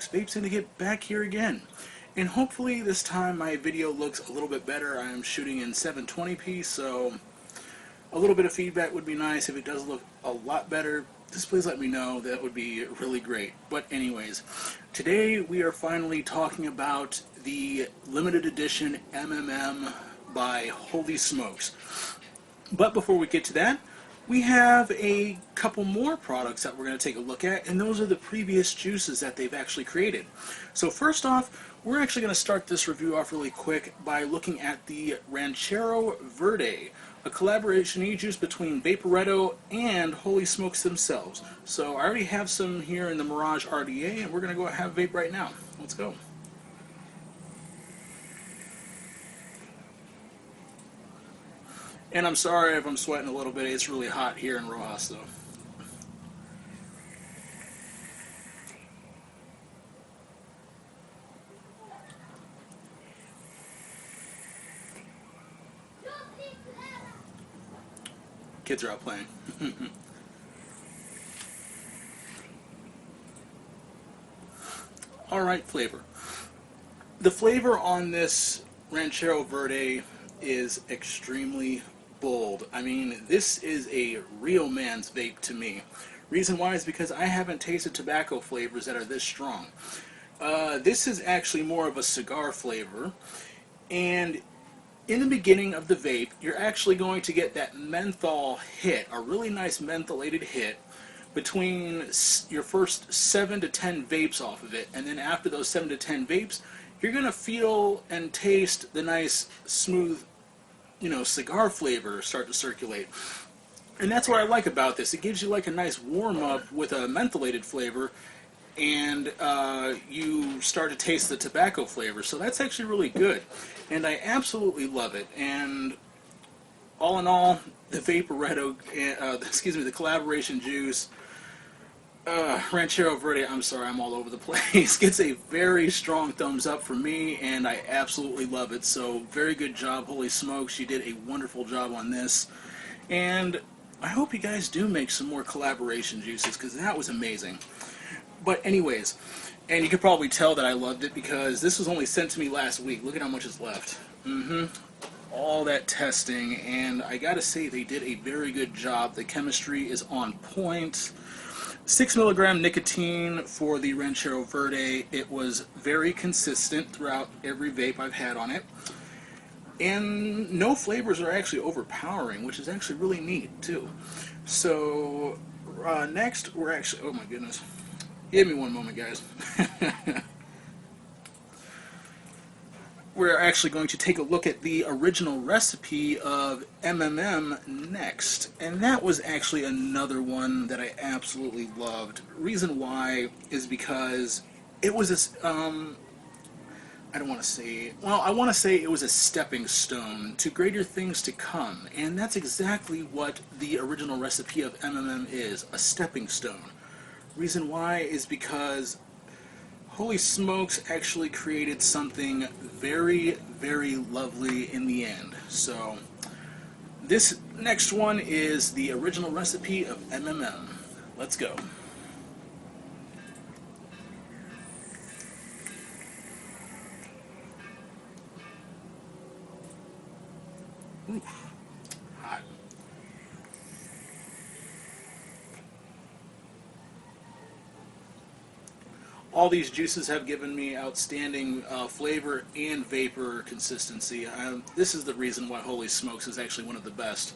Smokes Vapes, and to get back here again. And hopefully this time my video looks a little bit better. I'm shooting in 720p, so a little bit of feedback would be nice. If it does look a lot better, just please let me know. That would be really great. But anyways, today we are finally talking about the limited edition MMM by Holy Smokes. But before we get to that, we have a couple more products that we're going to take a look at, and those are the previous juices that they've actually created. So first off, we're actually going to start this review off really quick by looking at the Ranchero Verde, a collaboration e-juice between Vaporetto and Holy Smokes themselves. So I already have some here in the Mirage RDA, and we're going to go have vape right now. Let's go. And I'm sorry if I'm sweating a little bit. It's really hot here in Rojas, though. Kids are out playing. Alright, flavor. The flavor on this Ranchero Verde is extremely bold. I mean, this is a real man's vape to me. Reason why is because I haven't tasted tobacco flavors that are this strong. This is actually more of a cigar flavor, and in the beginning of the vape, you're actually going to get that menthol hit, a really nice mentholated hit, between your first 7 to 10 vapes off of it, and then after those 7 to 10 vapes, you're going to feel and taste the nice, smooth, cigar flavor start to circulate. And that's what I like about this. It gives you like a nice warm-up with a mentholated flavor, and you start to taste the tobacco flavor. So that's actually really good, and I absolutely love it. And all in all, the Vaporetto, the collaboration juice, Ranchero Verde, I'm sorry, I'm all over the place, gets a very strong thumbs up from me, and I absolutely love it. So very good job, Holy Smokes. You did a wonderful job on this, and I hope you guys do make some more collaboration juices, because that was amazing. But anyways, and you could probably tell that I loved it because this was only sent to me last week. Look at how much is left. All that testing, and I gotta say they did a very good job. The chemistry is on point. 6 milligram nicotine for the Ranchero Verde. It was very consistent throughout every vape I've had on it. And no flavors are actually overpowering, which is actually really neat too. So next we're actually, oh my goodness. Give me one moment, guys. We're actually going to take a look at the original recipe of MMM next, and that was actually another one that I absolutely loved. Reason why is because it was this, I don't want to say, well, I want to say it was a stepping stone to greater things to come, and that's exactly what the original recipe of MMM is, a stepping stone. Reason why is because Holy Smokes actually created something very, very lovely in the end. So this next one is the original recipe of MMM. Let's go. Oof. Hot. All these juices have given me outstanding flavor and vapor consistency. This is the reason why Holy Smokes is actually one of the best.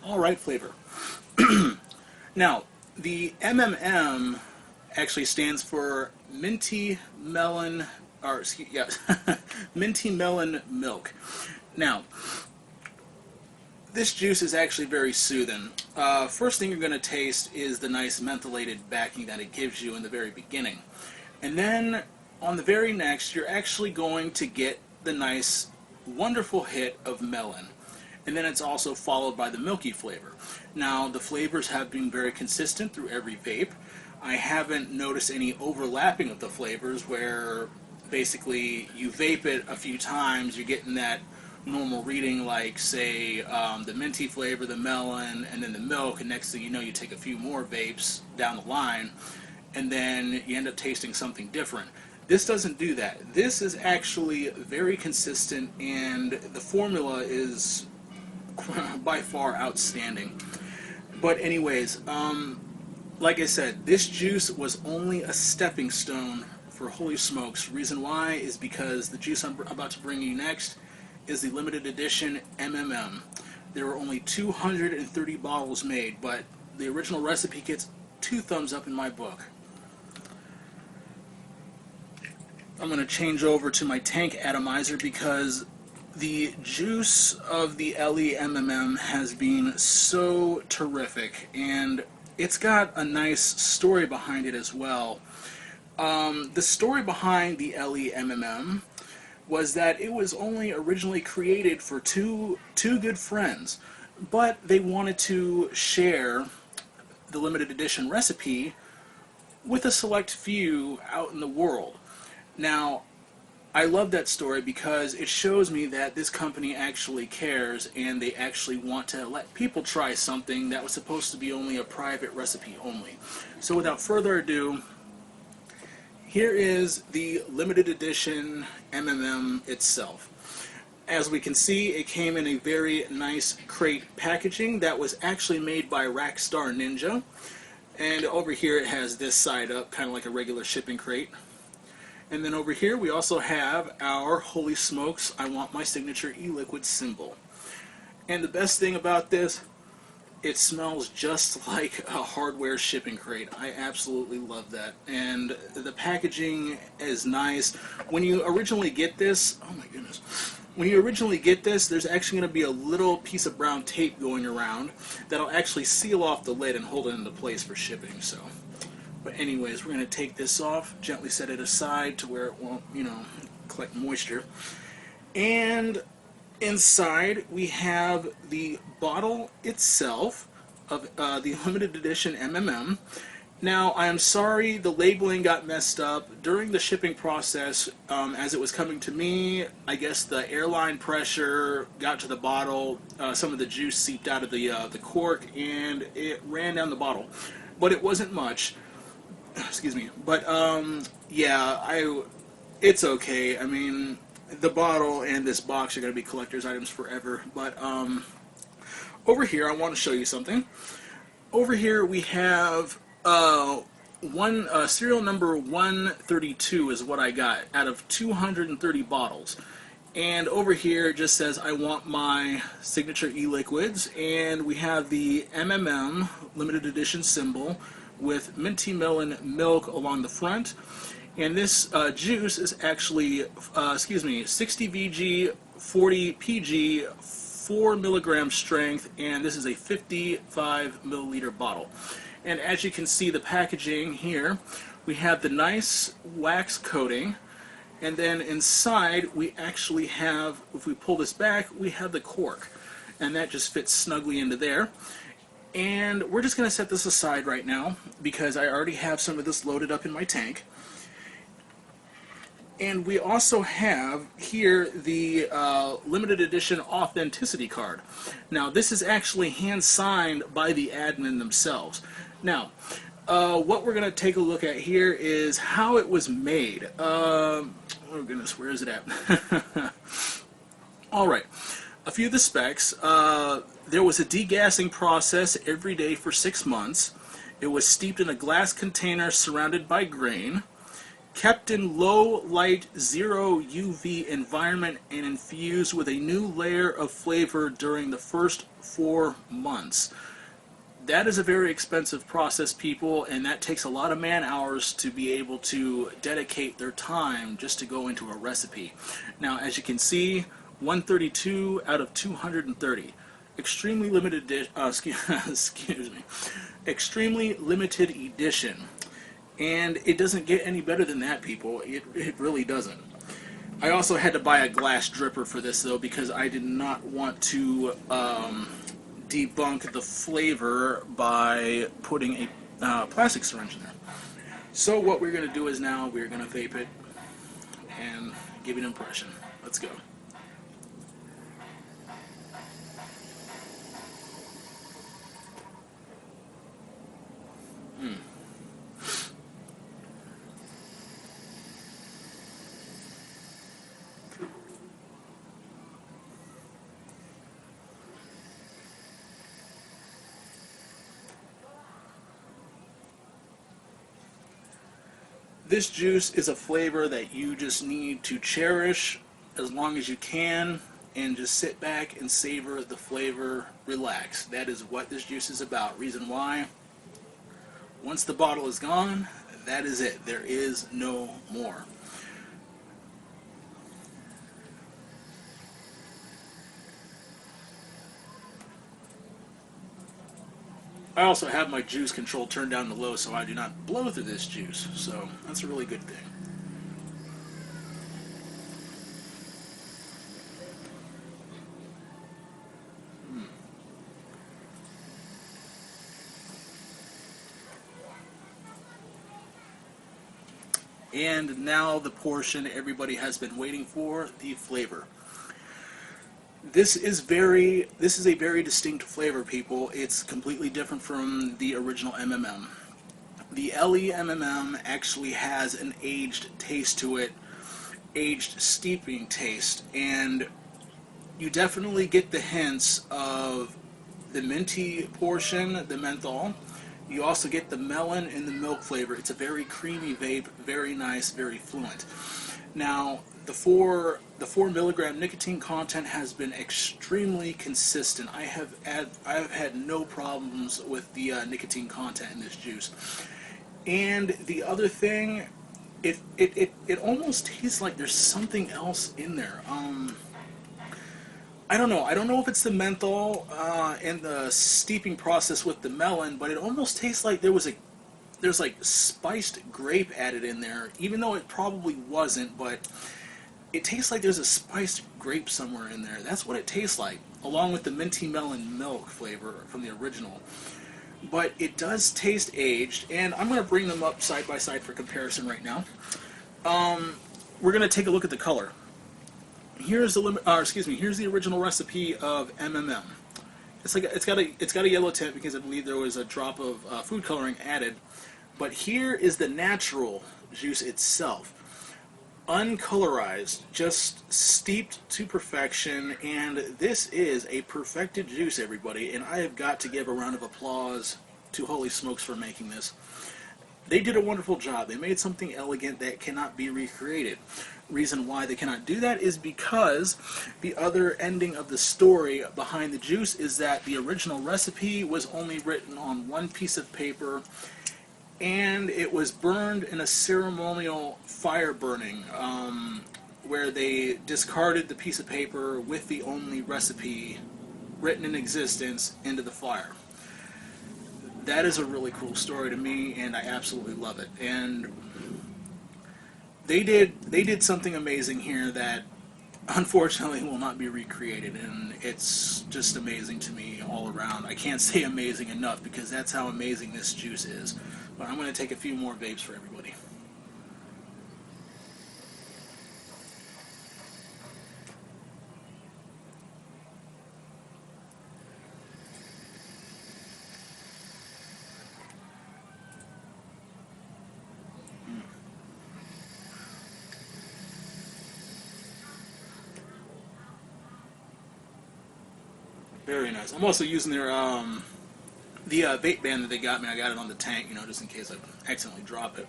All right, flavor. Now, the MMM actually stands for minty melon, or excuse, yeah, minty melon milk. Now, this juice is actually very soothing. First thing you're going to taste is the nice mentholated backing that it gives you in the very beginning. And then on the very next, you're actually going to get the nice, wonderful hit of melon. And then it's also followed by the milky flavor. Now, the flavors have been very consistent through every vape. I haven't noticed any overlapping of the flavors where basically you vape it a few times, you're getting that normal reading like, say, the minty flavor, the melon, and then the milk, and next thing you know, you take a few more vapes down the line, and then you end up tasting something different. This doesn't do that. This is actually very consistent, and the formula is by far outstanding. But anyways, like I said, this juice was only a stepping stone for Holy Smokes. Reason why is because the juice I'm about to bring you next is the limited edition MMM. There were only 230 bottles made, but the original recipe gets 2 thumbs up in my book. I'm going to change over to my tank atomizer because the juice of the LE MMM has been so terrific, and it's got a nice story behind it as well. The story behind the LE MMM was that it was only originally created for two good friends, but they wanted to share the limited edition recipe with a select few out in the world. Now, I love that story because it shows me that this company actually cares and they actually want to let people try something that was supposed to be only a private recipe only. So without further ado, here is the limited edition MMM itself. As we can see, it came in a very nice crate packaging that was actually made by Rackstar Ninja. And over here it has this side up, kind of like a regular shipping crate. And then over here we also have our Holy Smokes, I Want My Signature e-liquid symbol. And the best thing about this, it smells just like a hardware shipping crate. I absolutely love that. And the packaging is nice. When you originally get this, oh my goodness. When you originally get this, there's actually going to be a little piece of brown tape going around that'll actually seal off the lid and hold it into place for shipping. So, but anyways, we're going to take this off, gently set it aside to where it won't, collect moisture. And inside we have the bottle itself of the limited edition MMM. Now, I am sorry the labeling got messed up during the shipping process. As it was coming to me, I guess the airline pressure got to the bottle, some of the juice seeped out of the cork, and it ran down the bottle. But it wasn't much. Excuse me. But, yeah, it's okay. I mean, the bottle and this box are going to be collector's items forever. But, over here, I want to show you something. Over here, we have serial number 132 is what I got out of 230 bottles. And over here it just says, I want my signature e-liquids. And we have the MMM limited edition symbol with minty melon milk along the front. And this juice is actually, 60 VG, 40 PG, 4 milligram strength, and this is a 55 milliliter bottle. And as you can see, the packaging here, we have the nice wax coating, and then inside we actually have, if we pull this back, we have the cork, and that just fits snugly into there. And we're just going to set this aside right now because I already have some of this loaded up in my tank. And we also have here the limited edition authenticity card. Now, this is actually hand-signed by the admin themselves. Now, what we're going to take a look at here is how it was made. Oh goodness, where is it at? Alright, a few of the specs. There was a degassing process every day for 6 months. It was steeped in a glass container surrounded by grain, kept in low light, zero UV environment, and infused with a new layer of flavor during the first 4 months. That is a very expensive process, people, and that takes a lot of man hours to be able to dedicate their time just to go into a recipe. Now, as you can see, 132 out of 230. Extremely limited excuse me. Extremely limited edition. And it doesn't get any better than that, people. It really doesn't. I also had to buy a glass dripper for this, though, because I did not want to debunk the flavor by putting a plastic syringe in there. So what we're going to do is now we're going to vape it and give it an impression. Let's go. This juice is a flavor that you just need to cherish as long as you can and just sit back and savor the flavor, relax. That is what this juice is about. Reason why, once the bottle is gone, that is it. There is no more. I also have my juice control turned down to low so I do not blow through this juice. So that's a really good thing. And now the portion everybody has been waiting for, the flavor. This is a very distinct flavor, people. It's completely different from the original MMM. The LE MMM actually has an aged taste to it, aged steeping taste, and you definitely get the hints of the minty portion, the menthol. You also get the melon and the milk flavor. It's a very creamy vape, very nice, very fluent. Now, the 4 milligram nicotine content has been extremely consistent. I have had no problems with the nicotine content in this juice. And the other thing, it almost tastes like there's something else in there. I don't know. I don't know if it's the menthol and the steeping process with the melon, but it almost tastes like there's like spiced grape added in there, even though it probably wasn't, but it tastes like there's a spiced grape somewhere in there. That's what it tastes like, along with the minty melon milk flavor from the original. But it does taste aged, and I'm going to bring them up side by side for comparison right now. We're going to take a look at the color. Here's here's the original recipe of MMM. It's got a yellow tint because I believe there was a drop of food coloring added. But here is the natural juice itself, uncolorized, just steeped to perfection, and this is a perfected juice, everybody. And I have got to give a round of applause to Holy Smokes for making this. They did a wonderful job. They made something elegant that cannot be recreated. Reason why they cannot do that is because the other ending of the story behind the juice is that the original recipe was only written on one piece of paper, and it was burned in a ceremonial fire burning where they discarded the piece of paper with the only recipe written in existence into the fire. That is a really cool story to me, and I absolutely love it. And they did something amazing here that unfortunately will not be recreated, and it's just amazing to me all around. I can't say amazing enough because that's how amazing this juice is. But I'm going to take a few more vapes for everybody. Very nice. I'm also using their the vape band that they got me. I got it on the tank, just in case I accidentally drop it.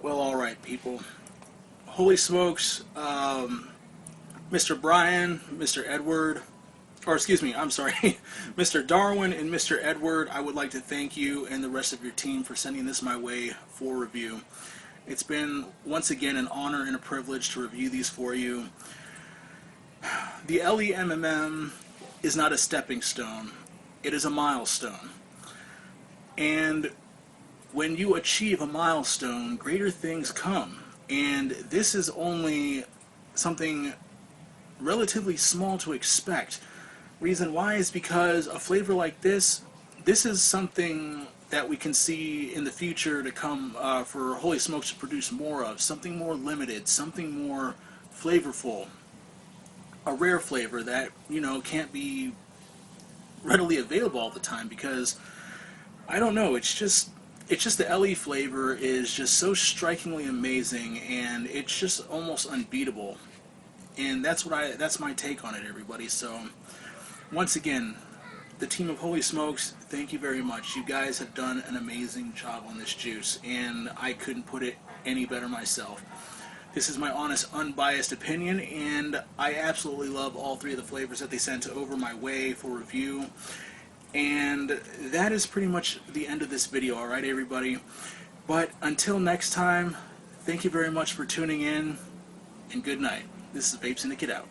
Well, all right, people. Holy smokes, Mr. Brian, Mr. Edward, or excuse me, I'm sorry, Mr. Darwin and Mr. Edward, I would like to thank you and the rest of your team for sending this my way for review. It's been, once again, an honor and a privilege to review these for you. The LEMMM is not a stepping stone. It is a milestone. And when you achieve a milestone, greater things come. And this is only something relatively small to expect. Reason why is because a flavor like this is something that we can see in the future to come for Holy Smokes to produce more of. Something more limited, something more flavorful. A rare flavor that, you know, can't be readily available all the time because, I don't know, it's just the LE flavor is just so strikingly amazing, and it's just almost unbeatable. And that's my take on it, everybody. So once again, the team of Holy Smokes, thank you very much. You guys have done an amazing job on this juice, and I couldn't put it any better myself. This is my honest, unbiased opinion, and I absolutely love all three of the flavors that they sent over my way for review. And that is pretty much the end of this video, alright everybody? But until next time, thank you very much for tuning in, and good night. This is Vape Syndicate out.